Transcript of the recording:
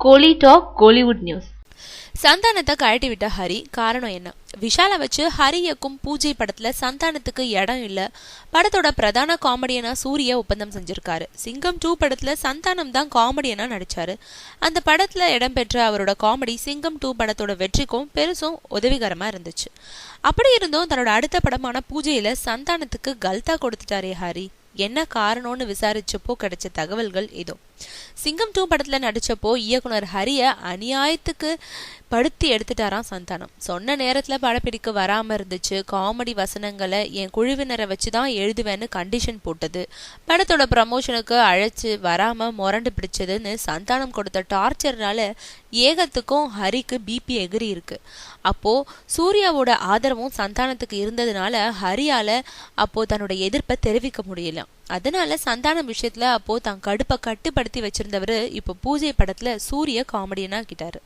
கோலி talk Kollywood news. சந்தானத்தை கழட்டி விட்ட ஹரி, காரணம் என்ன? விஷாலை வச்சு ஹரி இயக்கும் பூஜை படத்துல சந்தானத்துக்கு இடம் இல்ல. படத்தோட பிரதான காமெடியனா சூரிய ஒப்பந்தம் செஞ்சிருக்காரு. சிங்கம் 2 படத்துல சந்தானம் தான் காமெடியனா நடிச்சாரு. அந்த படத்துல இடம்பெற்ற அவரோட காமெடி சிங்கம் 2 படத்தோட வெற்றிக்கும் பெருசும் உதவிகரமா இருந்துச்சு. அப்படி இருந்தும் தன்னோட அடுத்த படமான பூஜையில சந்தானத்துக்கு கல்தா கொடுத்துட்டாரே ஹரி, என்ன காரணம்னு விசாரிச்சப்போ கிடைச்ச தகவல்கள் இதோ. சிங்கம் 2 படத்துல நடிச்சப்போ இயக்குனர் ஹரிய அநியாயத்துக்கு படுத்தி எடுத்துட்டாராம் சந்தானம். சொன்ன நேரத்துல படப்பிடிக்க வராம இருந்துச்சு. காமெடி வசனங்களை என் குழுவினரை வச்சுதான் எழுதுவேன்னு கண்டிஷன் போட்டது. படத்தோட ப்ரமோஷனுக்கு அழைச்சு வராம முரண்டு பிடிச்சதுன்னு சந்தானம் கொடுத்த டார்ச்சர்னால ஏகத்துக்கும் ஹரிக்கு பிபி எகிரி இருக்கு. அப்போ சூர்யாவோட ஆதரவும் சந்தானத்துக்கு இருந்ததுனால ஹரியால அப்போ தன்னோட எதிர்ப்பை தெரிவிக்க முடியல. அதனால சந்தானம் விஷயத்துல அப்போ தன் கடுப்பை கட்டுப்படுத்தி வச்சிருந்தவரு இப்போ பூஜை படத்துல சூரிய காமெடியனா கிட்டாரு.